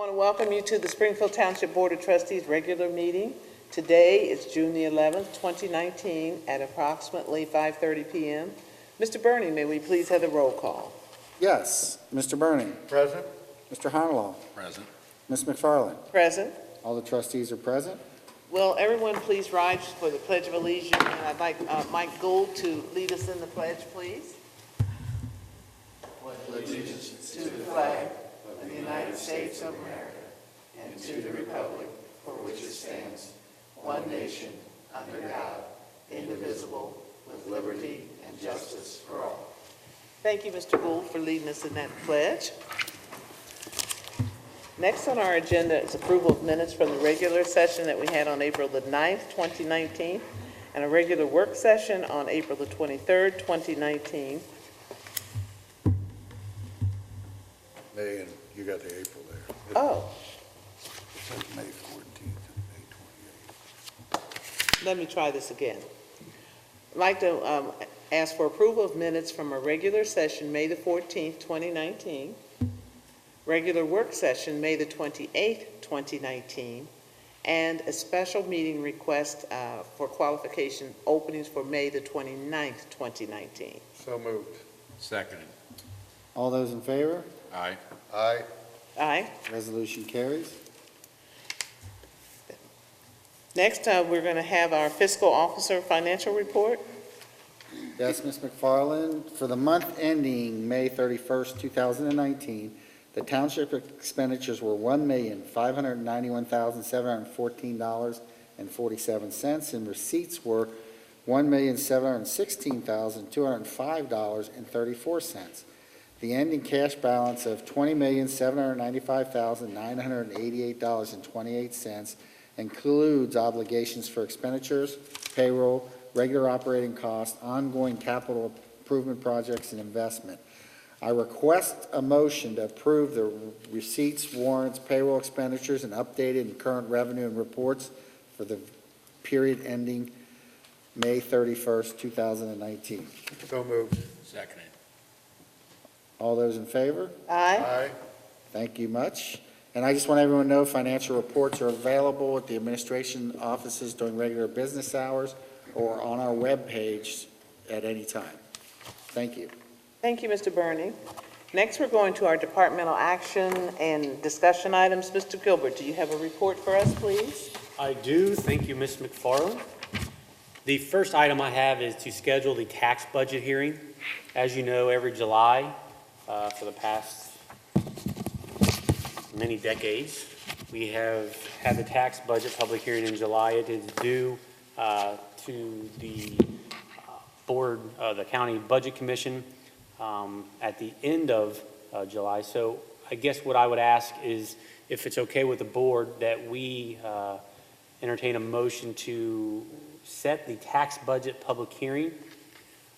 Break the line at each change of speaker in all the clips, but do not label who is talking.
want to welcome you to the Springfield Township Board of Trustees regular meeting. Today is June the 11th, 2019 at approximately 5:30 p.m. Mr. Burney, may we please have the roll call?
Yes. Mr. Burney.
Present.
Mr. Honolulu.
Present.
Ms. McFarland.
Present.
All the trustees are present.
Will everyone please rise for the Pledge of Allegiance? And I'd like Mike Gould to lead us in the pledge, please. Allegiance to the flag of the United States of America and to the republic for which it stands, one nation, under God, indivisible, with liberty and justice for all. Thank you, Mr. Gould, for leading us in that pledge. Next on our agenda is approval of minutes from the regular session that we had on April the 9th, 2019, and a regular work session on April the 23rd, 2019.
May, and you got the April there.
Oh,
It says May 14th and May 28th.
let me try this again. I'd like to ask for approval of minutes from a regular session, May the 14th, 2019, regular work session, May the 28th, 2019, and a special meeting request for qualification openings for May the 29th, 2019.
So moved.
Seconded.
All those in favor?
Aye.
Aye.
Aye.
Resolution carries.
Next, we're going to have our fiscal officer financial report.
Yes, Ms. McFarland. For the month ending May 31st, 2019, the township expenditures were $1,591,714.47, and receipts were $1,716,205.34. The ending cash balance of $20,795,988.28 includes obligations for expenditures, payroll, regular operating costs, ongoing capital improvement projects, and investment. I request a motion to approve the receipts, warrants, payroll expenditures, and updated and current revenue and reports for the period ending May 31st, 2019.
So moved.
Seconded.
All those in favor?
Aye.
Aye.
Thank you much. And I just want everyone to know financial reports are available at the administration offices during regular business hours or on our webpage at any time. Thank you.
Thank you, Mr. Burney. Next, we're going to our departmental action and discussion items. Mr. Gilbert, do you have a report for us, please?
I do. Thank you, Ms. McFarland. The first item I have is to schedule the tax budget hearing. As you know, every July for the past many decades, we have had the tax budget public hearing in July. It is due to the board, the county budget commission at the end of July. So I guess what I would ask is if it's okay with the board that we entertain a motion to set the tax budget public hearing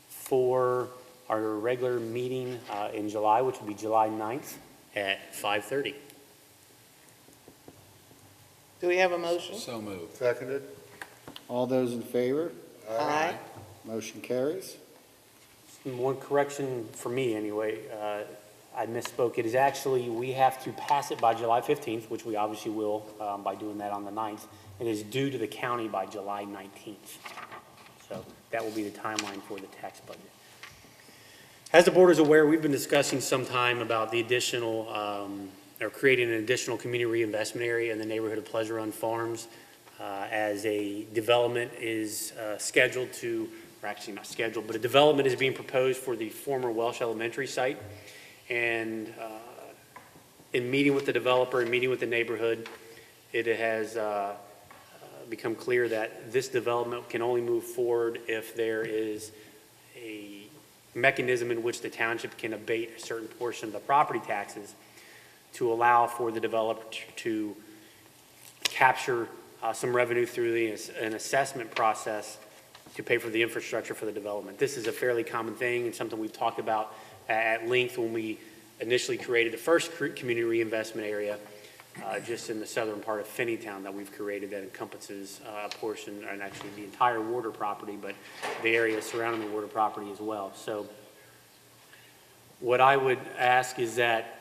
for our regular meeting in July, which would be July 9th at 5:30.
Do we have a motion?
So moved.
Seconded.
All those in favor?
Aye.
Motion carries.
One correction for me anyway, I misspoke. It is actually, we have to pass it by July 15th, which we obviously will by doing that on the 9th. It is due to the county by July 19th. So that will be the timeline for the tax budget. As the board is aware, we've been discussing some time about the additional, or creating an additional community reinvestment area in the neighborhood of Pleasure Run Farms as a development is scheduled to, or actually not scheduled, but a development is being proposed for the former Welsh Elementary site. And in meeting with the developer and meeting with the neighborhood, it has become clear that this development can only move forward if there is a mechanism in which the township can abate a certain portion of the property taxes to allow for the developer to capture some revenue through an assessment process to pay for the infrastructure for the development. This is a fairly common thing and something we've talked about at length when we initially created the first community reinvestment area just in the southern part of Finneytown that we've created that encompasses a portion, and actually the entire water property, but the area surrounding the water property as well. So what I would ask is that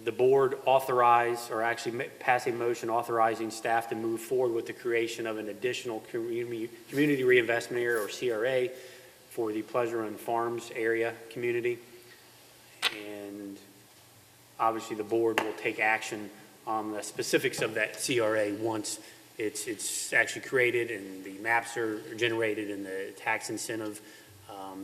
the board authorize, or actually pass a motion authorizing staff to move forward with the creation of an additional community reinvestment area, or CRA, for the Pleasure Run Farms area community. And obviously, the board will take action on the specifics of that CRA once it's actually created and the maps are generated and the tax incentive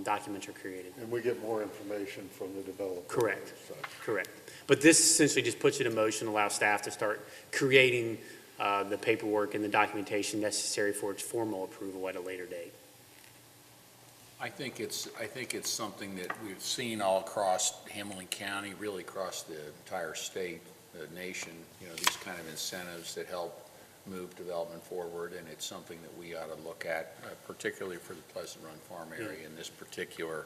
documents are created.
And we get more information from the developer.
Correct.
and such.
Correct. But this essentially just puts it in motion, allows staff to start creating the paperwork and the documentation necessary for its formal approval at a later date.
I think it's something that we've seen all across Hamilton County, really across the entire state, the nation, these kind of incentives that help move development forward, and it's something that we ought to look at, particularly for the Pleasant Run Farm area in this particular.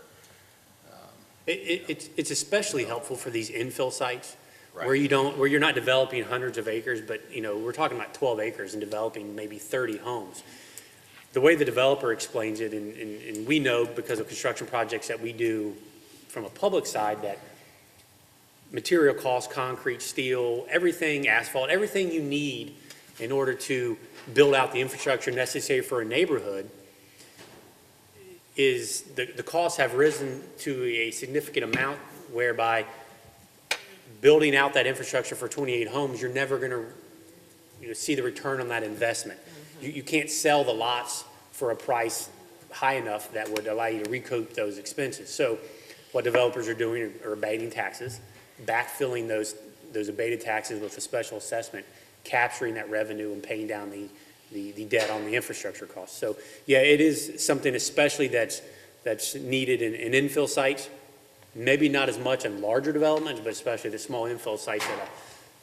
It's especially helpful for these infill sites
Right.
where you're not developing hundreds of acres, but we're talking about 12 acres and developing maybe 30 homes. The way the developer explains it, and we know because of construction projects that we do from a public side, that material costs, concrete, steel, everything, asphalt, everything you need in order to build out the infrastructure necessary for a neighborhood, is the costs have risen to a significant amount, whereby building out that infrastructure for 28 homes, you're never going to see the return on that investment. You can't sell the lots for a price high enough that would allow you to recoup those expenses. So what developers are doing are abating taxes, backfilling those abated taxes with a special assessment, capturing that revenue and paying down the debt on the infrastructure costs. So yeah, it is something especially that's needed in infill sites, maybe not as much in larger developments, but especially the small infill sites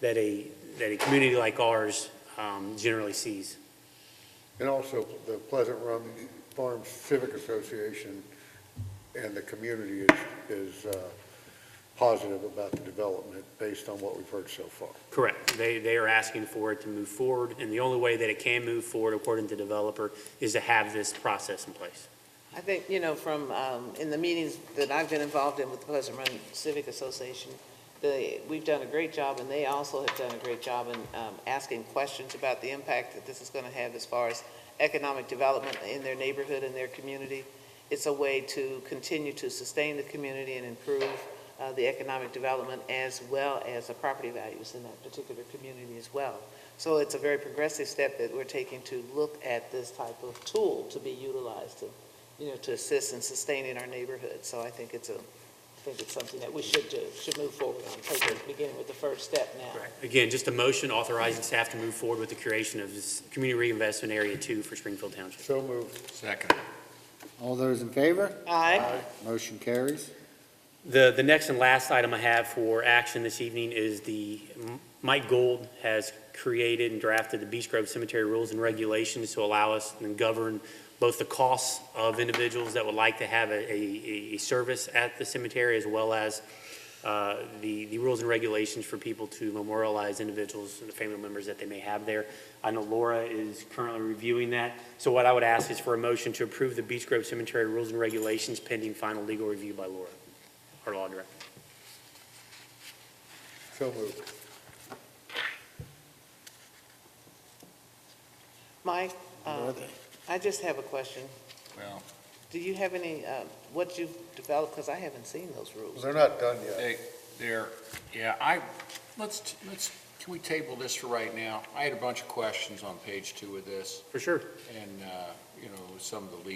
that a community like ours generally sees.
And also, the Pleasant Run Farms Civic Association and the community is positive about the development based on what we've heard so far.
Correct. They are asking for it to move forward, and the only way that it can move forward, according to the developer, is to have this process in place.
I think, from, in the meetings that I've been involved in with the Pleasant Run Civic Association, we've done a great job, and they also have done a great job in asking questions about the impact that this is going to have as far as economic development in their neighborhood and their community. It's a way to continue to sustain the community and improve the economic development as well as the property values in that particular community as well. So it's a very progressive step that we're taking to look at this type of tool to be utilized to assist in sustaining our neighborhood. So I think it's something that we should do, should move forward on, beginning with the first step now.
Right. Again, just a motion authorizing staff to move forward with the creation of this Community Reinvestment Area 2 for Springfield Township.
So moved.
Second.
All those in favor?
Aye.
Motion carries.
The next and last item I have for action this evening is Mike Gould has created and drafted the Beech Grove Cemetery Rules and Regulations to allow us and govern both the costs of individuals that would like to have a service at the cemetery, as well as the rules and regulations for people to memorialize individuals and the family members that they may have there. I know Laura is currently reviewing that. So what I would ask is for a motion to approve the Beech Grove Cemetery Rules and Regulations pending final legal review by Laura, our law director.
So moved.
Mike,
Where are they?
I just have a question.
Well,
Do you have any, what you've developed, because I haven't seen those rules.
They're not done yet.
can we table this for right now? I had a bunch of questions on page 2 of this,
For sure.
and, some of the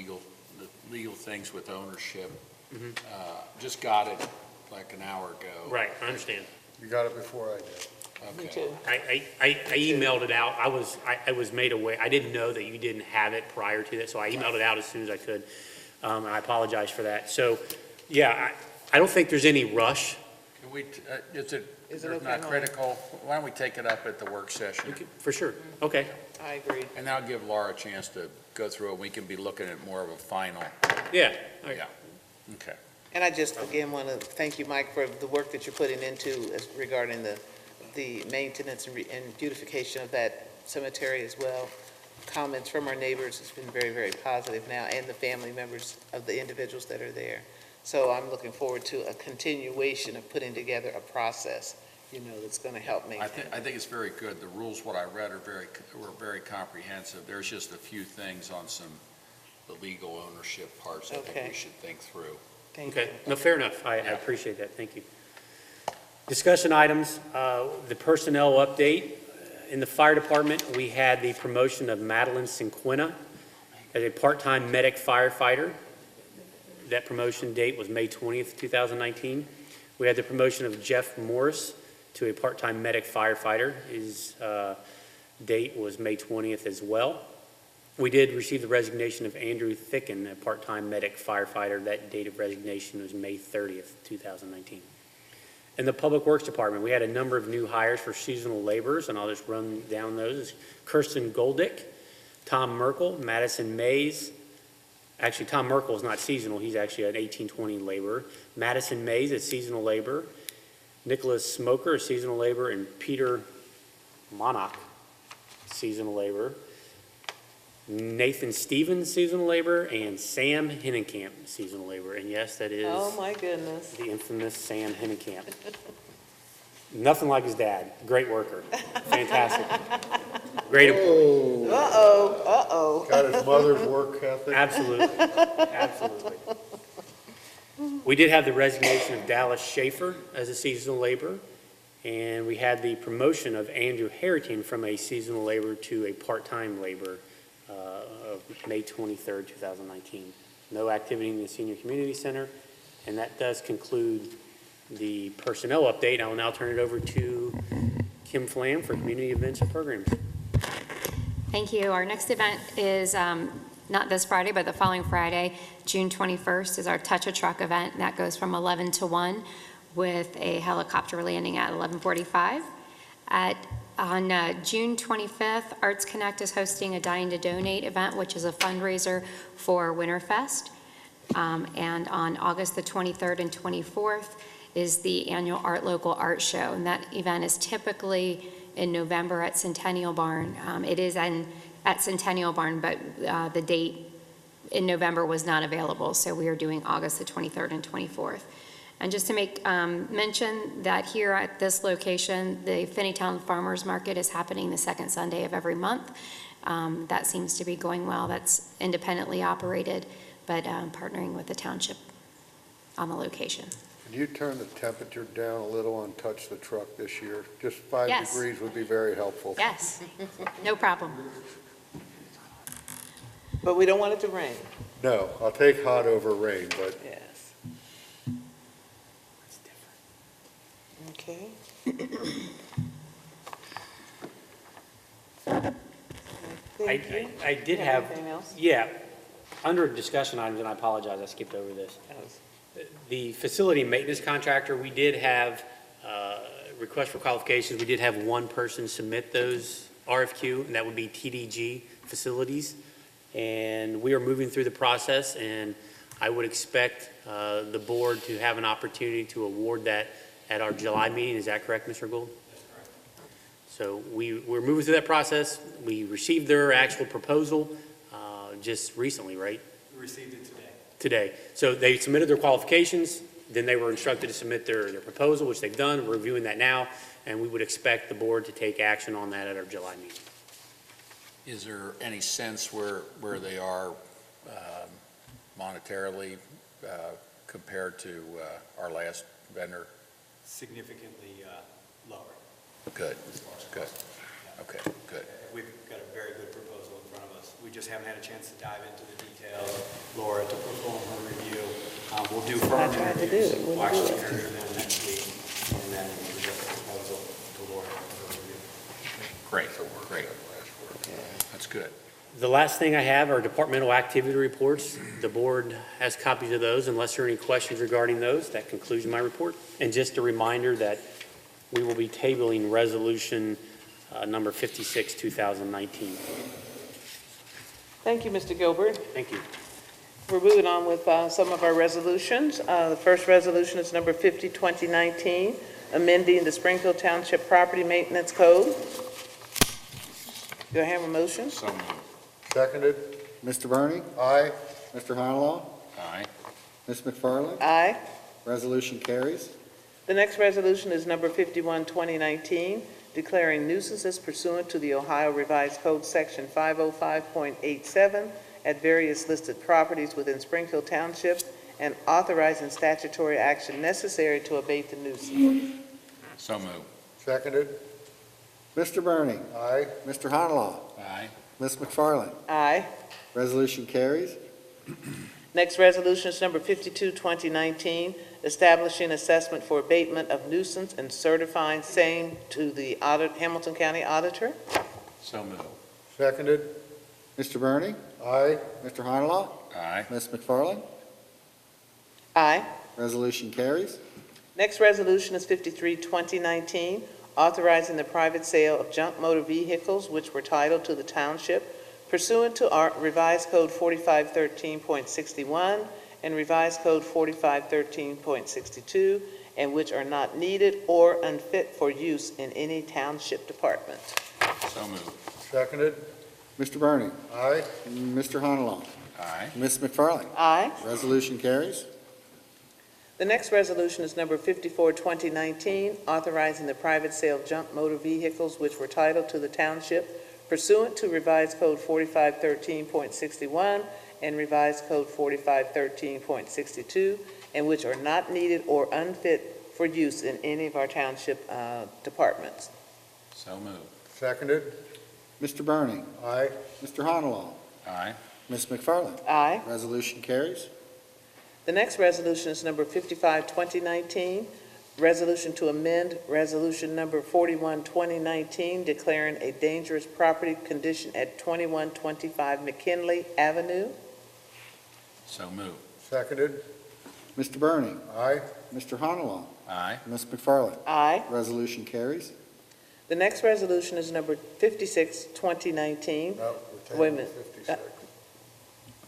legal things with ownership. Just got it like an hour ago.
Right, I understand.
You got it before I did.
Me
Okay.
too.
I emailed it out. I was made aware. I didn't know that you didn't have it prior to that, so I emailed it out as soon as I could. And I apologize for that. So, yeah, I don't think there's any rush.
Can we,
Is it okay,
not
Mike?
critical? Why don't we take it up at the work session?
For sure. Okay.
I agree.
And that'll give Laura a chance to go through it. We can be looking at more of a final.
Yeah. All right.
Yeah. Okay.
And I just, again, want to thank you, Mike, for the work that you're putting into regarding the maintenance and beautification of that cemetery as well. Comments from our neighbors has been very, very positive now, and the family members of the individuals that are there. So I'm looking forward to a continuation of putting together a process that's going to help
I
maintain.
think it's very good. The rules, what I read, were very comprehensive. There's just a few things on the legal ownership parts I think
Okay.
we should think through.
Thank you.
Okay, no, fair enough. I appreciate that. Thank you. Discussion items, the personnel update. In the fire department, we had the promotion of Madeline Cinquina as a part-time medic firefighter. That promotion date was May 20th, 2019. We had the promotion of Jeff Morris to a part-time medic firefighter. His date was May 20th as well. We did receive the resignation of Andrew Thicken, a part-time medic firefighter. That date of resignation was May 30th, 2019. In the Public Works Department, we had a number of new hires for seasonal laborers, and I'll just run down those. Kirsten Goldick, Tom Merkel, Madison Mays. Actually, Tom Merkel is not seasonal. He's actually an 1820 laborer. Madison Mays, a seasonal laborer. Nicholas Smoker, a seasonal laborer, and Peter Monach, seasonal laborer. Nathan Stevens, seasonal laborer, and Sam Hinnenkamp, seasonal laborer. And yes, that is
Oh, my goodness.
the infamous Sam Hinnenkamp. Nothing like his dad. Great worker. Fantastic. Great employee.
Uh-oh.
Got his mother's work ethic.
Absolutely. Absolutely. We did have the resignation of Dallas Schaefer as a seasonal laborer, and we had the promotion of Andrew Harrington from a seasonal laborer to a part-time laborer of May 23rd, 2019. No activity in the Senior Community Center, and that does conclude the personnel update. I will now turn it over to Kim Flam for community events and programs.
Thank you. Our next event is not this Friday, but the following Friday, June 21st, is our Touch a Truck event. That goes from 11 to 1 with a helicopter landing at 11:45. On June 25th, Arts Connect is hosting a Dying to Donate event, which is a fundraiser for Winterfest. And on August the 23rd and 24th is the annual Art Local Art Show. And that event is typically in November at Centennial Barn. It is at Centennial Barn, but the date in November was not available, so we are doing August the 23rd and 24th. And just to make mention that here at this location, the Finneytown Farmers Market is happening the second Sunday of every month. That seems to be going well. That's independently operated, but partnering with the township on the location.
Can you turn the temperature down a little on Touch the Truck this year? Just 5
Yes.
degrees would be very helpful.
Yes, no problem.
But we don't want it to rain.
No, I'll take hot over rain, but
Yes. Okay. Thank you.
I did
You
have,
anything else?
yeah, under discussion items, and I apologize, I skipped over this.
Yes.
The facility maintenance contractor, we did have requests for qualifications. We did have one person submit those RFQ, and that would be TDG Facilities. And we are moving through the process, and I would expect the board to have an opportunity to award that at our July meeting. Is that correct, Mr. Gould? That's correct. So we're moving through that process. We received their actual proposal just recently, right?
We received it today.
Today. So they submitted their qualifications, then they were instructed to submit their proposal, which they've done. We're reviewing that now, and we would expect the board to take action on that at our July meeting.
Is there any sense where they are monetarily compared to our last vendor?
Significantly lower.
Good, good. Okay, good.
We've got a very good proposal in front of us. We just haven't had a chance to dive into the details. Laura to perform her review. We'll do firm
I tried to do
interviews.
it. Wouldn't
We'll actually
do it.
interview them next week, and then we'll present the proposal to Laura for review.
Great, great. That's good.
The last thing I have are departmental activity reports. The board has copies of those. Unless there are any questions regarding those, that concludes my report. And just a reminder that we will be tabling resolution number 56, 2019.
Thank you, Mr. Gilbert.
Thank you.
We're moving on with some of our resolutions. The first resolution is number 50, 2019, amending the Springfield Township Property Maintenance Code. Do I have a motion?
So moved.
seconded?
Mr. Bernie?
Aye.
Mr. Honalaw?
Aye.
Ms. McFarland?
Aye.
Resolution carries.
The next resolution is number 51, 2019, declaring nuisances pursuant to the Ohio Revised Code Section 505.87 at various listed properties within Springfield Township and authorizing statutory action necessary to abate the nuisance.
So moved.
Seconded.
Mr. Bernie.
Aye.
Mr. Honalaw.
Aye.
Ms. McFarland.
Aye.
Resolution carries.
Next resolution is number 52, 2019, establishing assessment for abatement of nuisance and certifying same to the Hamilton County Auditor.
So moved.
Seconded.
Mr. Bernie.
Aye.
Mr. Honalaw.
Aye.
Ms. McFarland.
Aye.
Resolution carries.
Next resolution is 53, 2019, authorizing the private sale of junk motor vehicles which were titled to the Township pursuant to our Revised Code 4513.61 and Revised Code 4513.62, and which are not needed or unfit for use in any township department.
So moved.
Seconded.
Mr. Bernie.
Aye.
Mr. Honalaw.
Aye.
Ms. McFarland.
Aye.
Resolution carries.
The next resolution is number 54, 2019, authorizing the private sale of junk motor vehicles which were titled to the Township pursuant to Revised Code 4513.61 and Revised Code 4513.62, and which are not needed or unfit for use in any of our township departments.
So moved.
Seconded.
Mr. Bernie.
Aye.
Mr. Honalaw.
Aye.
Ms. McFarland.
Aye.
Resolution carries.
The next resolution is number 55, 2019, resolution to amend resolution number 41, 2019, declaring a dangerous property condition at 2125 McKinley Avenue.
So moved.
Seconded.
Mr. Bernie.
Aye.
Mr. Honalaw.
Aye.
Ms. McFarland.
Aye.
Resolution carries.
The next resolution is number 56, 2019.
No, we're
Wait a
tabling
minute.
56.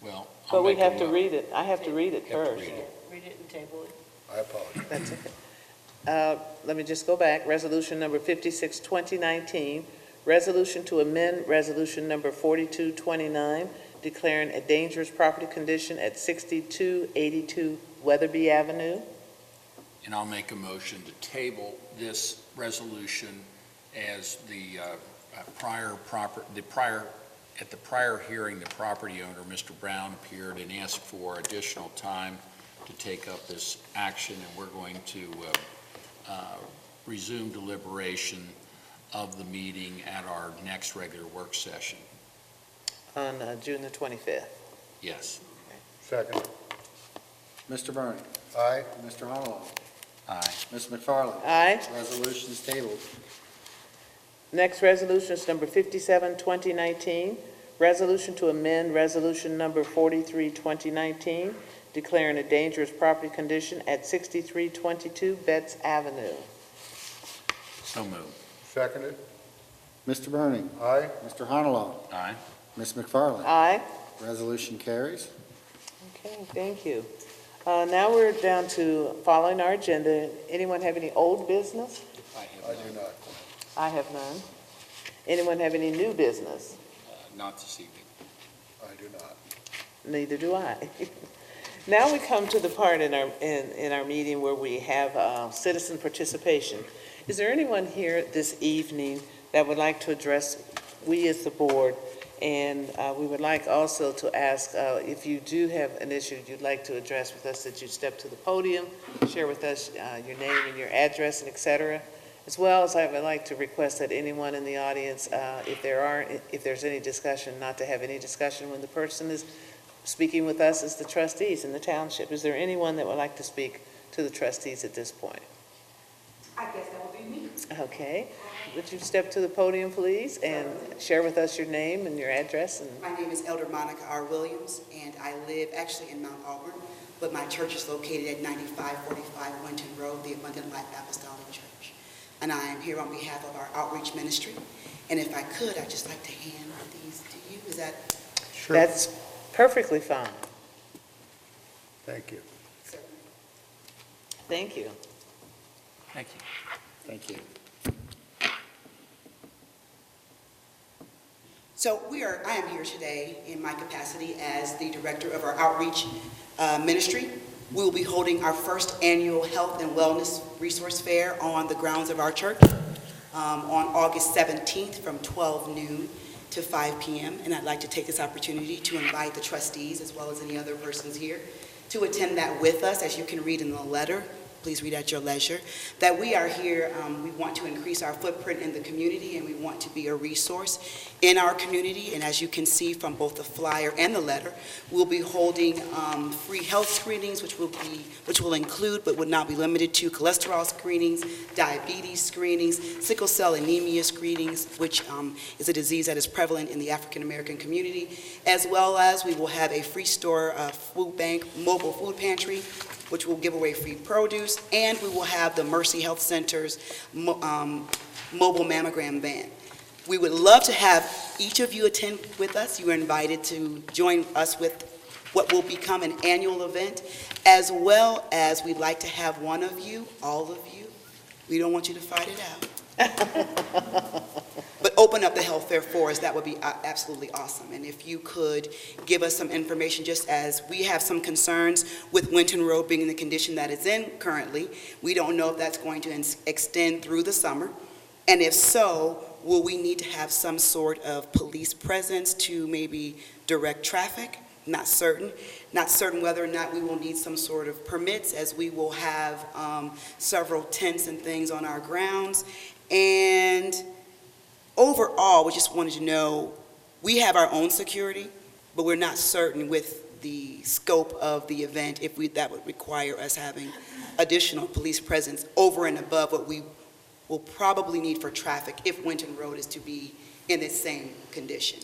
Well,
But
I'll
we
make a
have to
mo-
read it. I have to read it
Have to
first.
read it.
Read it and table it.
I apologize.
That's okay. Let me just go back. Resolution number 56, 2019, resolution to amend resolution number 42, 29, declaring a dangerous property condition at 6282 Weatherby Avenue.
And I'll make a motion to table this resolution as the at the prior hearing, the property owner, Mr. Brown, appeared and asked for additional time to take up this action, and we're going to resume deliberation of the meeting at our next regular work session.
On June the 25th.
Yes.
Second.
Mr. Bernie.
Aye.
Mr. Honalaw.
Aye.
Ms. McFarland.
Aye.
Resolution is tabled.
Next resolution is number 57, 2019, resolution to amend resolution number 43, 2019, declaring a dangerous property condition at 6322 Betts Avenue.
So moved.
Seconded.
Mr. Bernie.
Aye.
Mr. Honalaw.
Aye.
Ms. McFarland.
Aye.
Resolution carries.
Okay, thank you. Now we're down to following our agenda. Anyone have any old business?
I have
I
none.
do not.
I have none. Anyone have any new business?
Not this evening.
I do not.
Neither do I. Now we come to the part in our meeting where we have citizen participation. Is there anyone here this evening that would like to address we as the board? And we would like also to ask if you do have an issue you'd like to address with us, that you step to the podium, share with us your name and your address and et cetera. As well as I would like to request that anyone in the audience, if there's any discussion, not to have any discussion when the person is speaking with us as the trustees in the township. Is there anyone that would like to speak to the trustees at this point?
I guess that would be me.
Okay. Would you step to the podium, please, and share with us your name and your address? And
My name is Elder Monica R. Williams, and I live actually in Mount Auburn, but my church is located at 9545 Winton Road, the Abundant Life Apostolic Church. And I am here on behalf of our outreach ministry. And if I could, I'd just like to hand these to you. Is that?
Sure.
that's perfectly fine.
Thank you.
Thank you.
Thank you.
Thank you.
So I am here today in my capacity as the director of our outreach ministry. We will be holding our first annual Health and Wellness Resource Fair on the grounds of our church on August 17th from 12 noon to 5 p.m. And I'd like to take this opportunity to invite the trustees, as well as any other persons here, to attend that with us. As you can read in the letter, please read at your leisure, that we are here, we want to increase our footprint in the community, and we want to be a resource in our community. And as you can see from both the flyer and the letter, we'll be holding free health screenings, which will include, but would not be limited to, cholesterol screenings, diabetes screenings, sickle cell anemia screenings, which is a disease that is prevalent in the African American community, as well as we will have a free store food bank, mobile food pantry, which will give away free produce, and we will have the Mercy Health Center's mobile mammogram van. We would love to have each of you attend with us. You are invited to join us with what will become an annual event, as well as we'd like to have one of you, all of you, we don't want you to fight it out, but open up the health fair for us. That would be absolutely awesome. And if you could give us some information, just as we have some concerns with Winton Road being in the condition that it's in currently. We don't know if that's going to extend through the summer. And if so, will we need to have some sort of police presence to maybe direct traffic? Not certain. Not certain whether or not we will need some sort of permits, as we will have several tents and things on our grounds. And overall, we just wanted to know, we have our own security, but we're not certain with the scope of the event if that would require us having additional police presence over and above what we will probably need for traffic if Winton Road is to be in the same condition.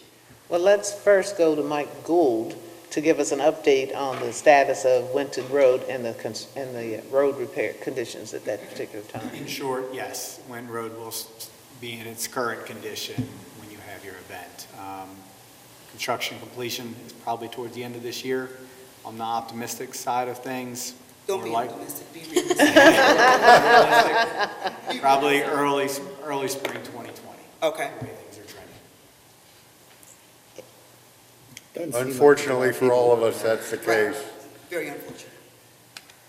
Well, let's first go to Mike Gould to give us an update on the status of Winton Road and the road repair conditions at that particular time.
In short, yes, Winton Road will be in its current condition when you have your event. Construction completion is probably towards the end of this year. On the optimistic side of things,
Don't be
we're
optimistic, be realistic.
probably early spring 2020.
Okay.
The way things are trending.
Doesn't seem like
Unfortunately for all of
people-
us, that's the
Right.
case.
Very unfortunate,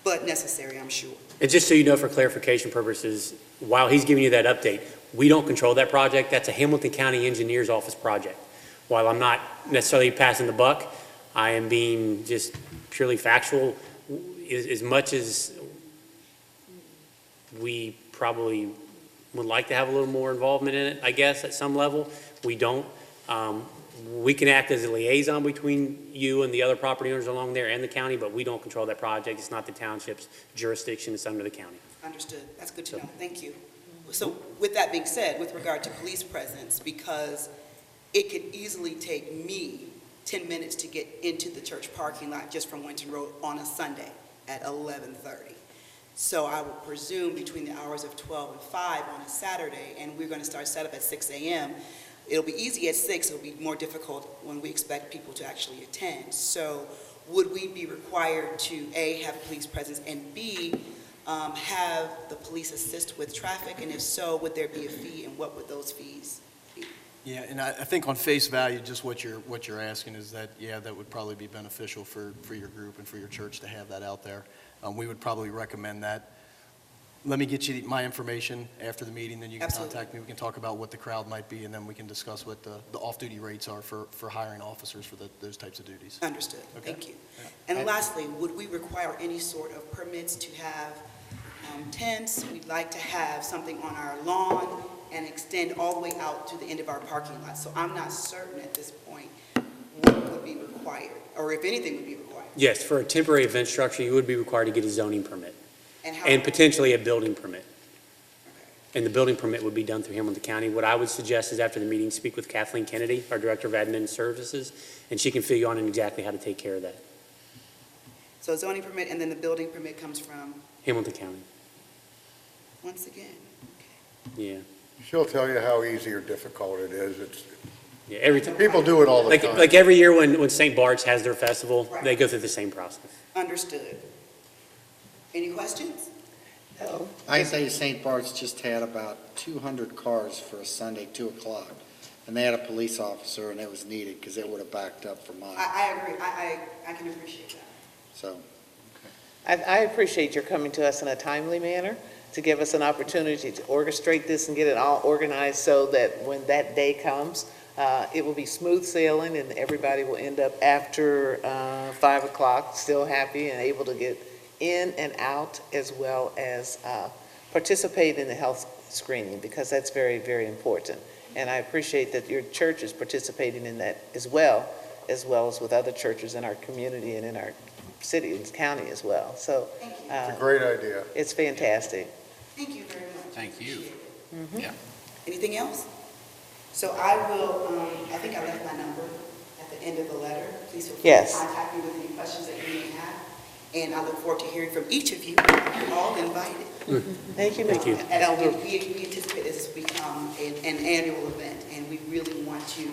but necessary, I'm sure.
And just so you know, for clarification purposes, while he's giving you that update, we don't control that project. That's a Hamilton County Engineer's Office project. While I'm not necessarily passing the buck, I am being just purely factual. As much as we probably would like to have a little more involvement in it, I guess, at some level, we don't. We can act as a liaison between you and the other property owners along there and the county, but we don't control that project. It's not the township's jurisdiction, it's under the county.
Understood. That's good to know. Thank you. So with that being said, with regard to police presence, because it could easily take me 10 minutes to get into the church parking lot just from Winton Road on a Sunday at 11:30. So I would presume between the hours of 12 and 5 on a Saturday, and we're going to start setup at 6 a.m., it'll be easy at 6, it'll be more difficult when we expect people to actually attend. So would we be required to, A, have police presence, and B, have the police assist with traffic? And if so, would there be a fee, and what would those fees be?
Yeah, and I think on face value, just what you're asking is that, yeah, that would probably be beneficial for your group and for your church to have that out there. We would probably recommend that. Let me get you my information after the meeting, then you can
Absolutely.
contact me. We can talk about what the crowd might be, and then we can discuss what the off-duty rates are for hiring officers for those types of duties.
Understood.
Okay.
Thank you.
Yeah.
And lastly, would we require any sort of permits to have tents? We'd like to have something on our lawn and extend all the way out to the end of our parking lot. So I'm not certain at this point what would be required, or if anything would be required.
Yes, for a temporary event structure, you would be required to get a zoning permit
And how?
and potentially a building permit.
Okay.
And the building permit would be done through Hamilton County. What I would suggest is after the meeting, speak with Kathleen Kennedy, our Director of Admin Services, and she can fill you on exactly how to take care of that.
So zoning permit, and then the building permit comes from,
Hamilton County,
once again.
yeah.
She'll tell you how easy or difficult it is.
Yeah, every time.
People do it all the
Like
time.
every year when St. Bart's has their festival,
Right.
they go through the same process.
Understood. Any questions?
No.
I can tell you St. Bart's just had about 200 cars for a Sunday, 2 o'clock, and they had a police officer, and it was needed because it would have backed up for miles.
I agree. I can appreciate that.
So,
I appreciate your coming to us in a timely manner to give us an opportunity to orchestrate this and get it all organized so that when that day comes, it will be smooth sailing and everybody will end up after 5 o'clock still happy and able to get in and out, as well as participate in the health screening, because that's very, very important. And I appreciate that your church is participating in that as well as with other churches in our community and in our city and county as well. So
Thank you.
It's a great idea.
it's fantastic.
Thank you very much.
Thank you.
Appreciate it.
Yeah.
Anything else? So I will, I think I left my number at the end of the letter. Please feel free to
Yes.
contact me with any questions that you may have. And I look forward to hearing from each of you. You're all invited.
Thank you,
Thank you.
As
Elder.
we anticipate this will become an annual event, and we really want to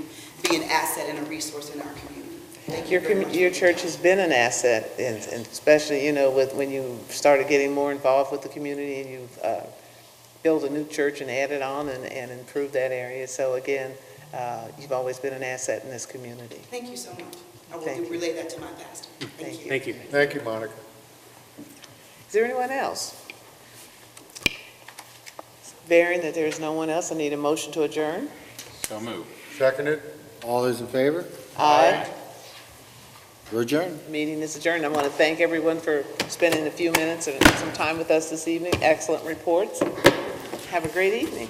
be an asset and a resource in our community. Thank you very much.
Your church has been an asset, and especially, when you started getting more involved with the community and you've built a new church and added on and improved that area. So again, you've always been an asset in this community.
Thank you so much. I will
Thank you.
relay that to my pastor. Thank you.
Thank you.
Thank you, Monica.
Is there anyone else? Bearing that there's no one else, I need a motion to adjourn.
So move.
Seconded?
All those in favor?
Aye.
We're adjourned.
Meeting is adjourned. I want to thank everyone for spending a few minutes and some time with us this evening. Excellent reports. Have a great evening.